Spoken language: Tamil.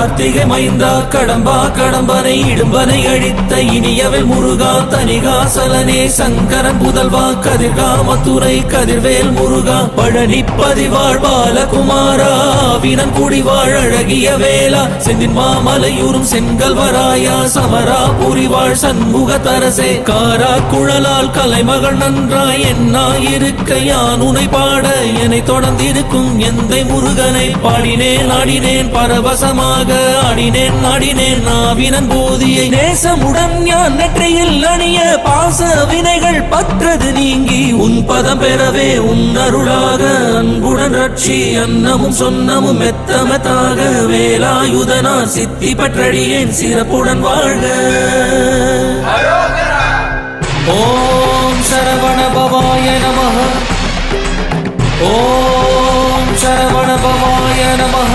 கார்த்திகை மைந்தா கடம்பா கடம்பனை இடும்பனை அழித்த இனியவள் முருகா தனிகாசலனே சங்கரன் புதல்வா கதிர்காமத்துறை கதிர்வேல் முருகா பழனி பதிவாழ் பாலகுமாரா வினன் குடிவாழ் அழகிய வேளா செந்தின் மாமலையூரும் செங்கல்வராயா சமரா புரிவாழ் சண்முக தரசே காரா குழலால் கலைமகள் நன்றாய் என்னாயிருக்க யான் உனை பாட என்னை தொடர்ந்திருக்கும் எந்தை முருகனை பாடினேன் ஆடினேன் பரவசமாக ஆடினேன் நாடினேன் நாவினன் போதியை நேசமுடன் ஞான் நெற்றியில் அணிய பாச வினைகள் பற்றது நீங்கி உன் பதம் பெறவே உன் அருளாக அன்புடன் ரட்சி அன்னமும் சொன்னமும் மெத்தமத்தாக வேலாயுதனார் சித்தி பற்றடியேன் சிறப்புடன் வாழ்க. ஓம் சரவண பவாய நமஹ. ஓம் சரவண பவாய நமஹ.